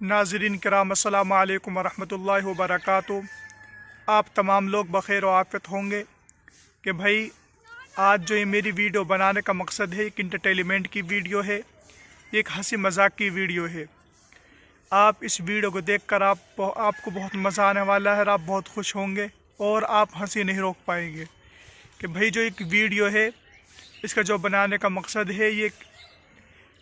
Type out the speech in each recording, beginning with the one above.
नाज़रीन किराम अस्सलामु अलैकुम वरहमतुल्लाहि वबरकातुहू। आप तमाम लोग बख़ैर व आफ़ियत होंगे कि भाई आज जो ये मेरी वीडियो बनाने का मकसद है एक इंटरटेनमेंट की वीडियो है, एक हंसी मजाक की वीडियो है। आप इस वीडियो को देखकर आपको बहुत मज़ा आने वाला है और आप बहुत खुश होंगे और आप हंसी नहीं रोक पाएंगे कि भाई जो एक वीडियो है इसका जो बनाने का मकसद है, ये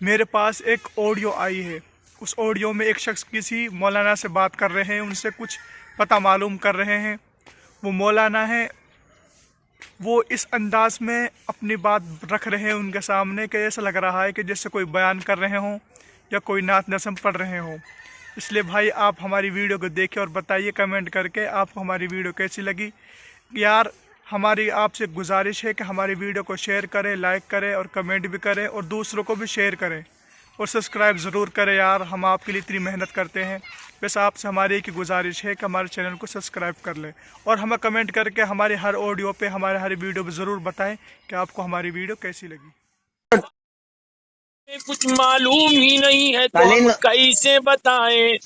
मेरे पास एक ऑडियो आई है। उस ऑडियो में एक शख्स किसी मौलाना से बात कर रहे हैं, उनसे कुछ पता मालूम कर रहे हैं। वो मौलाना है, वो इस अंदाज में अपनी बात रख रहे हैं उनके सामने कि ऐसा लग रहा है कि जैसे कोई बयान कर रहे हों या कोई नात नज़म पढ़ रहे हों। इसलिए भाई आप हमारी वीडियो को देखें और बताइए कमेंट करके आपको हमारी वीडियो कैसी लगी। यार हमारी आपसे गुजारिश है कि हमारी वीडियो को शेयर करें, लाइक करें और कमेंट भी करें और दूसरों को भी शेयर करें और सब्सक्राइब ज़रूर करें। यार हम आपके लिए इतनी मेहनत करते हैं, बस आपसे हमारी एक गुजारिश है कि हमारे चैनल को सब्सक्राइब कर लें और हमें कमेंट करके हमारे हर ऑडियो पे, हमारे हर वीडियो पे ज़रूर बताएं कि आपको हमारी वीडियो कैसी लगी। कुछ मालूम ही नहीं है तो हम कैसे बताएं।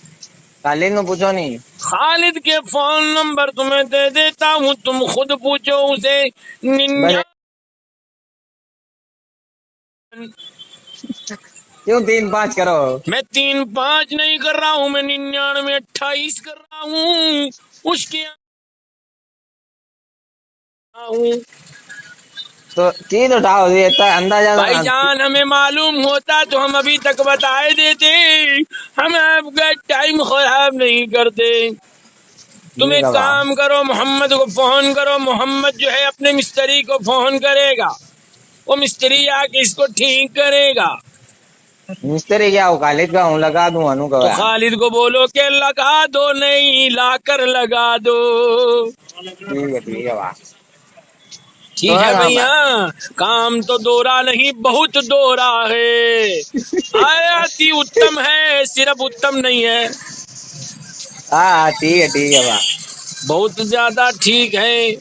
खालिद को पूछो नहीं। खालिद के फोन नंबर तुम्हें दे देता हूँ, तुम खुद पूछो उसे। क्यों 3-5 करो? मैं 3-5 नहीं कर रहा हूँ, मैं 99 28 कर रहा हूँ। उसके तो 3 उठाओ, ये अंदाजा। भाईजान हमें मालूम होता तो हम अभी तक बताए देते, हम आपका टाइम खराब नहीं करते। तुम एक काम करो, मोहम्मद को फोन करो। मोहम्मद जो है अपने मिस्त्री को फोन करेगा, वो मिस्त्री आके इसको ठीक करेगा। मिस्त्री क्या हो? खालिद का हूँ, लगा दूं अनु का। तो खालिद को बोलो कि लगा दो, नहीं लाकर लगा दो। ठीक है वाह। ठीक है भैया, काम तो दोहरा नहीं बहुत दोहरा है। आयाती उत्तम है, सिर्फ उत्तम नहीं है। हाँ ठीक है वाह, बहुत ज्यादा ठीक है।